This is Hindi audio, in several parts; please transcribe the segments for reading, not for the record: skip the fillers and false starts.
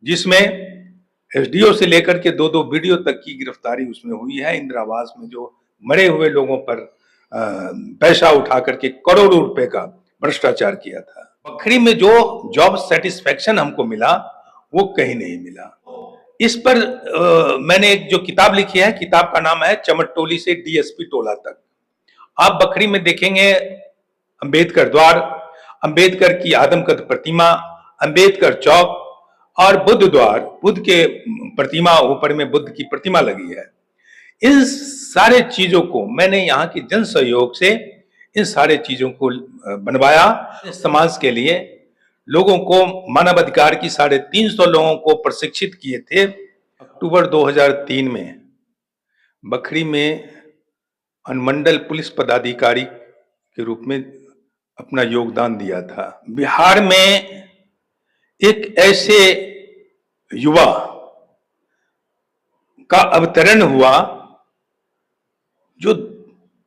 जिसमें एसडीओ से लेकर के दो दो वीडियो तक की गिरफ्तारी उसमें हुई है। इंदिरा आवास में जो मरे हुए लोगों पर पैसा उठा करके करोड़ों रुपए का भ्रष्टाचार किया था। बखरी में जो जॉब सेटिस्फेक्शन हमको मिला वो कहीं नहीं मिला। इस पर मैंने एक जो किताब लिखी है, किताब का नाम है चमटोली से डीएसपी टोला तक। आप बखरी में देखेंगे अंबेडकर द्वार, अंबेडकर की आदमकद प्रतिमा, अंबेडकर चौक और बुद्ध द्वार, बुद्ध के प्रतिमा ऊपर में बुद्ध की प्रतिमा लगी है। इन सारे चीजों को मैंने यहाँ के जन सहयोग से इन सारे चीजों को बनवाया। समाज के लिए लोगों को मानवाधिकार की 350 लोगों को प्रशिक्षित किए थे। अक्टूबर 2003 में बखरी में अनुमंडल पुलिस पदाधिकारी के रूप में अपना योगदान दिया था। बिहार में एक ऐसे युवा का अवतरण हुआ जो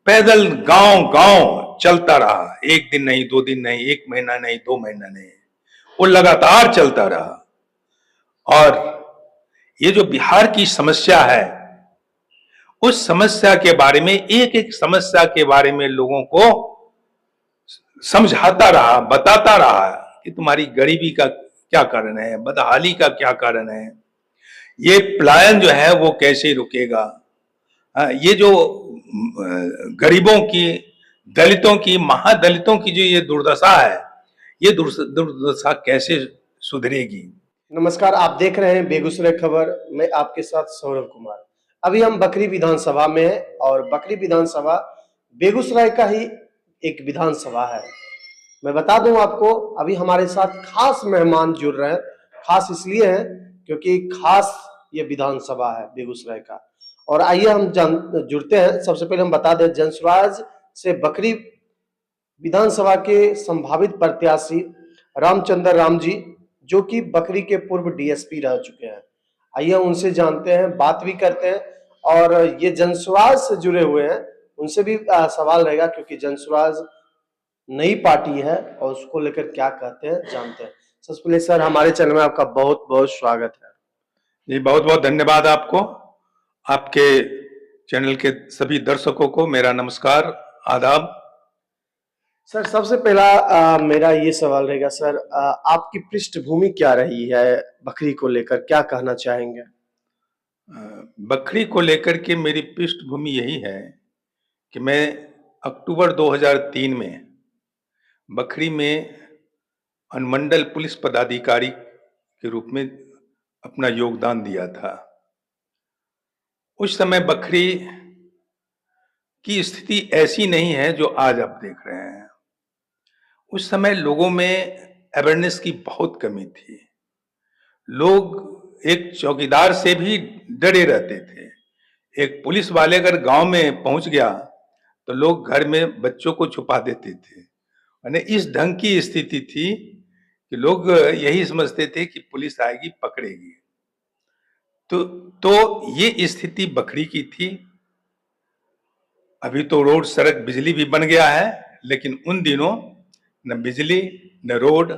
पैदल गांव गांव चलता रहा। एक दिन नहीं, 2 दिन नहीं, 1 महीना नहीं, 2 महीना नहीं, वो लगातार चलता रहा। और ये जो बिहार की समस्या है, उस समस्या के बारे में, एक एक समस्या के बारे में लोगों को समझाता रहा, बताता रहा कि तुम्हारी गरीबी का क्या कारण है, बदहाली का क्या कारण है, ये पलायन जो है वो कैसे रुकेगा, ये जो गरीबों की, दलितों की, महादलितों की जो ये दुर्दशा है, ये दुर्दशा कैसे सुधरेगी। नमस्कार, आप देख रहे हैं बेगूसराय खबर। मैं आपके साथ सौरभ कुमार। अभी हम बखरी विधानसभा में हैं और बखरी विधानसभा बेगूसराय का ही एक विधानसभा है। मैं बता दूं आपको, अभी हमारे साथ खास मेहमान जुड़ रहे हैं। खास इसलिए हैं क्योंकि खास ये विधानसभा है बेगूसराय का। और आइए हम जुड़ते हैं। सबसे पहले हम बता दें, जनसुराज से बखरी विधानसभा के संभावित प्रत्याशी रामचंद्र राम जी, जो कि बखरी के पूर्व डीएसपी रह चुके हैं। आइए उनसे जानते हैं, बात भी करते हैं। और ये जनसुराज से जुड़े हुए हैं, उनसे भी सवाल रहेगा, क्योंकि जनसुराज नई पार्टी है और उसको लेकर क्या कहते हैं जानते हैं। सबसे पहले सर, हमारे चैनल में आपका बहुत बहुत स्वागत है। जी, बहुत बहुत धन्यवाद आपको। आपके चैनल के सभी दर्शकों को मेरा नमस्कार, आदाब। सर, सबसे पहला मेरा ये सवाल रहेगा सर, आपकी पृष्ठभूमि क्या रही है बखरी को लेकर, क्या कहना चाहेंगे? बखरी को लेकर के मेरी पृष्ठभूमि यही है कि मैं अक्टूबर 2003 में बखरी में अनुमंडल पुलिस पदाधिकारी के रूप में अपना योगदान दिया था। उस समय बखरी की स्थिति ऐसी नहीं है जो आज आप देख रहे हैं। उस समय लोगों में अवेयरनेस की बहुत कमी थी। लोग एक चौकीदार से भी डरे रहते थे। एक पुलिस वाले अगर गांव में पहुंच गया तो लोग घर में बच्चों को छुपा देते थे। यानी इस ढंग की स्थिति थी कि लोग यही समझते थे कि पुलिस आएगी, पकड़ेगी। तो ये स्थिति बखरी की थी। अभी तो रोड, सड़क, बिजली भी बन गया है, लेकिन उन दिनों न बिजली, न रोड,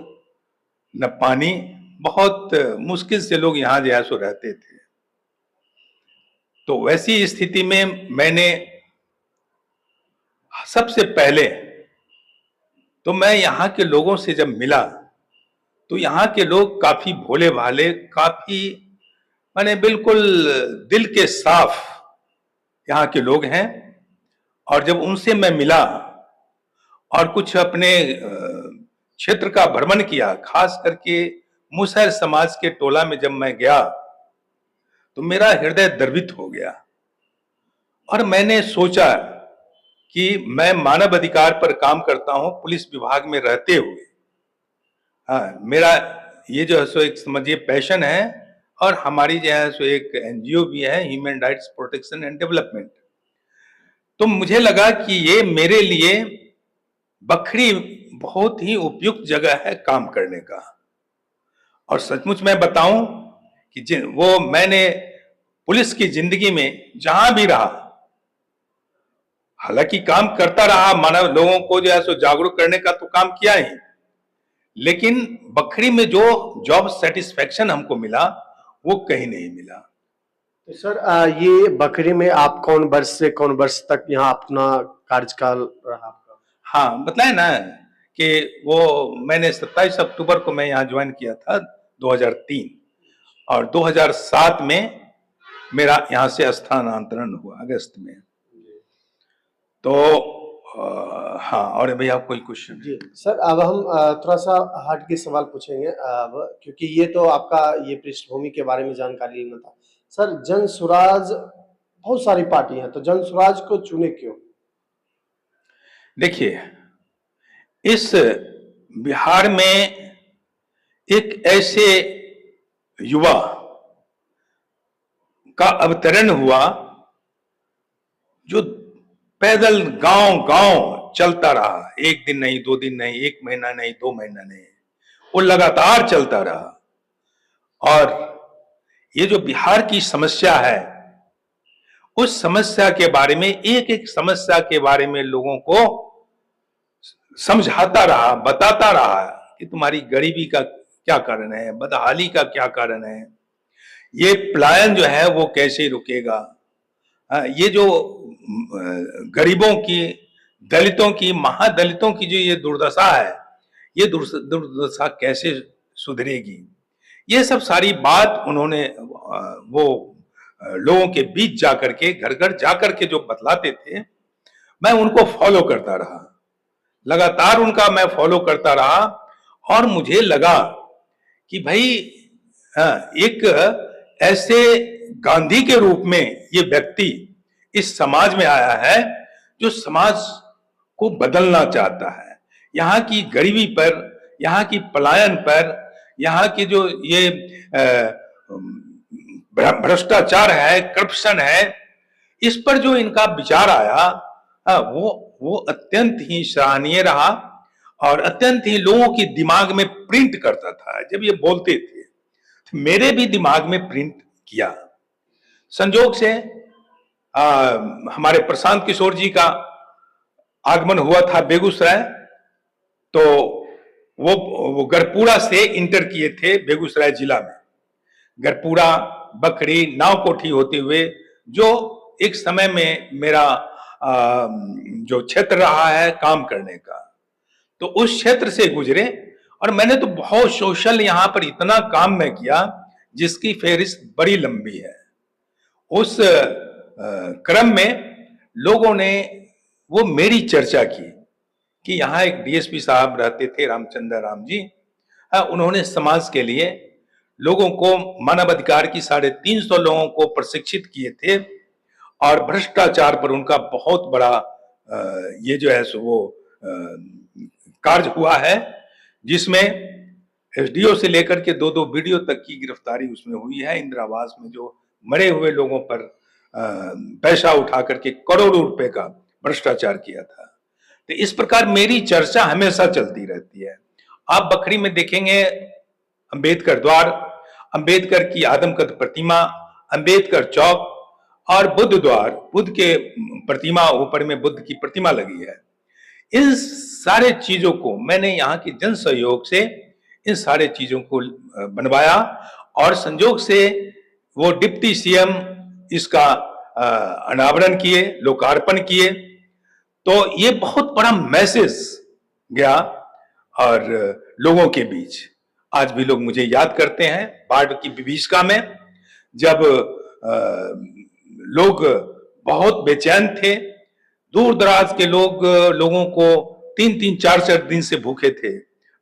न पानी, बहुत मुश्किल से लोग यहाँ जो है सो रहते थे। तो वैसी स्थिति में मैंने सबसे पहले तो मैं यहाँ के लोगों से जब मिला तो यहाँ के लोग काफी भोले भाले, काफी माने बिल्कुल दिल के साफ यहाँ के लोग हैं। और जब उनसे मैं मिला और कुछ अपने क्षेत्र का भ्रमण किया, खास करके मुसहर समाज के टोला में जब मैं गया तो मेरा हृदय द्रवित हो गया। और मैंने सोचा कि मैं मानव अधिकार पर काम करता हूं पुलिस विभाग में रहते हुए। हाँ, मेरा ये जो है सो एक समझिए पैशन है। और हमारी जो है सो एक एनजीओ भी है, human rights protection and development. तो मुझे लगा कि ये मेरे लिए बखरी बहुत ही उपयुक्त जगह है काम करने का। और सचमुच मैं बताऊं कि वो मैंने पुलिस की जिंदगी में जहां भी रहा, हालांकि काम करता रहा, मानव लोगों को जो है सो जागरूक करने का तो काम किया ही, लेकिन बखरी में जो जॉब सेटिस्फेक्शन हमको मिला वो कहीं नहीं मिला। तो सर ये बकरी में आप कौन वर्ष से कौन वर्ष तक यहाँ अपना कार्यकाल रहा आपका? हाँ, बताए ना कि वो मैंने 27 अक्टूबर को मैं यहाँ ज्वाइन किया था 2003, और 2007 में मेरा यहाँ से स्थानांतरण हुआ अगस्त में। तो हाँ, और भैया कोई क्वेश्चन? जी सर, अब हम थोड़ा सा हट के सवाल पूछेंगे अब, क्योंकि ये तो आपका ये पृष्ठभूमि के बारे में जानकारी लेना था। सर, जन स्वराज बहुत सारी पार्टी हैं, तो जन स्वराज को चुने क्यों? देखिए, इस बिहार में एक ऐसे युवा का अवतरण हुआ जो पैदल गांव गांव चलता रहा, एक दिन नहीं, 2 दिन नहीं, 1 महीना नहीं, 2 महीना नहीं, वो लगातार चलता रहा। और ये जो बिहार की समस्या है, उस समस्या के बारे में, एक एक समस्या के बारे में लोगों को समझाता रहा, बताता रहा कि तुम्हारी गरीबी का क्या कारण है, बदहाली का क्या कारण है, ये पलायन जो है वो कैसे रुकेगा, ये जो गरीबों की, दलितों की, महादलितों की जो ये दुर्दशा है, ये दुर्दशा कैसे सुधरेगी। ये सब सारी बात उन्होंने वो लोगों के बीच जाकर के, घर घर जाकर के जो बतलाते थे, मैं उनको फॉलो करता रहा, लगातार उनका मैं फॉलो करता रहा। और मुझे लगा कि भाई एक ऐसे गांधी के रूप में ये व्यक्ति इस समाज में आया है जो समाज को बदलना चाहता है। यहाँ की गरीबी पर, यहाँ की पलायन पर, यहाँ की जो ये भ्रष्टाचार है, करप्शन है, इस पर जो इनका विचार आया, वो अत्यंत ही सराहनीय रहा और अत्यंत ही लोगों के दिमाग में प्रिंट करता था। जब ये बोलते थे तो मेरे भी दिमाग में प्रिंट किया। संजोग से हमारे प्रशांत किशोर जी का आगमन हुआ था बेगूसराय, तो वो गढ़पुरा से इंटर किए थे बेगूसराय जिला में। गढ़पुरा, बखरी, नावकोठी होते हुए, जो एक समय में मेरा जो क्षेत्र रहा है काम करने का, तो उस क्षेत्र से गुजरे। और मैंने तो बहुत सोशल यहाँ पर इतना काम मैं किया जिसकी फेहरिस्त बड़ी लंबी है। उस क्रम में लोगों ने वो मेरी चर्चा की कि यहाँ एक डीएसपी साहब रहते थे, रामचंद्र राम जी, उन्होंने समाज के लिए लोगों को, मानव अधिकार की 350 लोगों को प्रशिक्षित किए थे और भ्रष्टाचार पर उनका बहुत बड़ा ये जो है सो वो कार्य हुआ है, जिसमें एसडीओ से लेकर के 2-2 वीडियो तक की गिरफ्तारी उसमें हुई है। इंदिरा आवास में जो मरे हुए लोगों पर पैसा उठा करके करोड़ों रुपए का भ्रष्टाचार किया था। तो इस प्रकार मेरी चर्चा हमेशा चलती रहती है। आप बखरी में देखेंगे अंबेडकर द्वार, अंबेडकर की आदमकद प्रतिमा, अंबेडकर चौक और बुद्ध द्वार, बुद्ध के प्रतिमा, ऊपर में बुद्ध की प्रतिमा लगी है। इन सारे चीजों को मैंने यहाँ के जन सहयोग से इन सारे चीजों को बनवाया और संजोग से वो डिप्टी सीएम इसका अनावरण किए, लोकार्पण किए। तो ये बहुत बड़ा मैसेज गया और लोगों के बीच आज भी लोग मुझे याद करते हैं। बाढ़ की विभीषिका में जब लोग बहुत बेचैन थे, दूर दराज के लोगों को 3-3, 4-4 दिन से भूखे थे,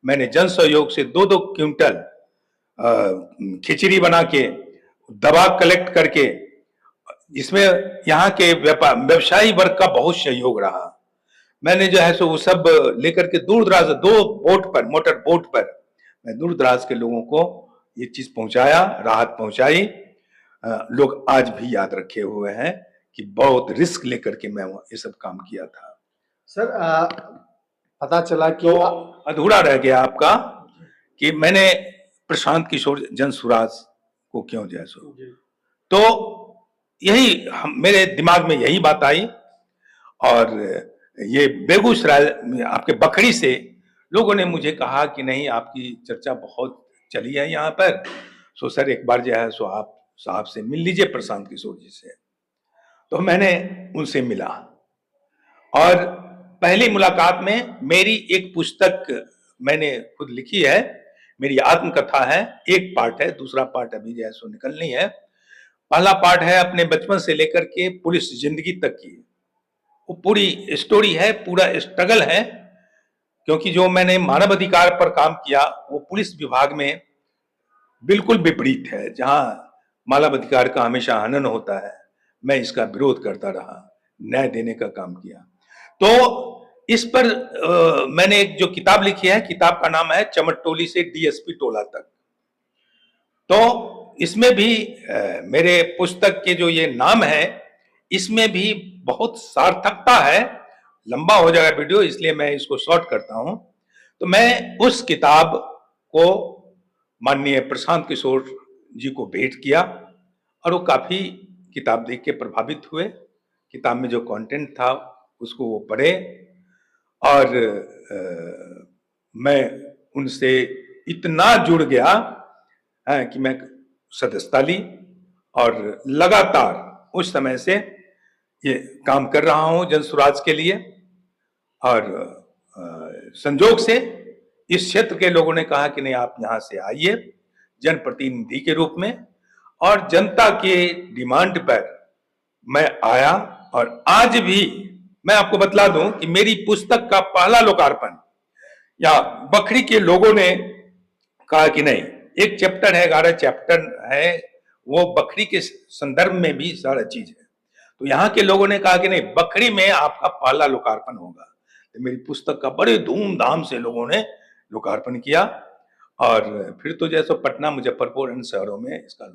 मैंने जन सहयोग से 2-2 क्विंटल खिचड़ी बना के, दवा कलेक्ट करके, इसमें यहाँ के व्यवसायी वर्ग का बहुत सहयोग रहा। मैंने जो है सो वो सब लेकर के दूर दराज 2 बोट पर, मोटर बोट पर मैं दूर दराज के लोगों को ये चीज पहुंचाया, राहत पहुंचाई। लोग आज भी याद रखे हुए हैं कि बहुत रिस्क लेकर के मैं ये सब काम किया था। सर पता चला कि तो अधूरा रह गया आपका कि मैंने प्रशांत किशोर जन स्वराज को क्यों जो है सो, तो यही मेरे दिमाग में यही बात आई। और ये बेगूसराय आपके बखरी से लोगों ने मुझे कहा कि नहीं, आपकी चर्चा बहुत चली है यहाँ पर, सो सर एक बार जो है सो आप साहब से मिल लीजिए, प्रशांत किशोर जी से। तो मैंने उनसे मिला और पहली मुलाकात में मेरी एक पुस्तक मैंने खुद लिखी है, मेरी आत्मकथा है, एक पार्ट है, दूसरा पार्ट अभी जो है सो निकलनी है। पहला पार्ट है अपने बचपन से लेकर के पुलिस जिंदगी तक की, वो पूरी स्टोरी है, पूरा स्ट्रगल है, क्योंकि जो मैंने मानव अधिकार पर काम किया वो पुलिस विभाग में बिल्कुल विपरीत है, जहां मानव अधिकार का हमेशा हनन होता है। मैं इसका विरोध करता रहा, न्याय देने का काम किया। तो इस पर मैंने एक जो किताब लिखी है, किताब का नाम है चमट टोली से डीएसपी टोला तक। तो इसमें भी मेरे पुस्तक के जो ये नाम है, इसमें भी बहुत सार्थकता है। लंबा हो जाएगा वीडियो, इसलिए मैं इसको शॉर्ट करता हूं। तो मैं उस किताब को माननीय प्रशांत किशोर जी को भेंट किया और वो काफी किताब देख के प्रभावित हुए। किताब में जो कंटेंट था उसको वो पढ़े और मैं उनसे इतना जुड़ गया कि मैं सदस्यता ली और लगातार उस समय से ये काम कर रहा हूं जन स्वराज के लिए। और संजोग से इस क्षेत्र के लोगों ने कहा कि नहीं, आप यहां से आइए जनप्रतिनिधि के रूप में, और जनता के डिमांड पर मैं आया। और आज भी मैं आपको बतला दूं कि मेरी पुस्तक का पहला लोकार्पण या बखरी के लोगों ने कहा कि नहीं, एक चैप्टर है, 11 चैप्टर है, वो बखरी के संदर्भ में भी सारा चीज है। तो यहाँ के लोगों ने कहा कि नहीं, बखरी में आपका पहला लोकार्पण होगा। तो मेरी पुस्तक का बड़े धूमधाम से लोगों ने लोकार्पण किया और फिर तो जैसे पटना, मुजफ्फरपुर, इन शहरों में इसका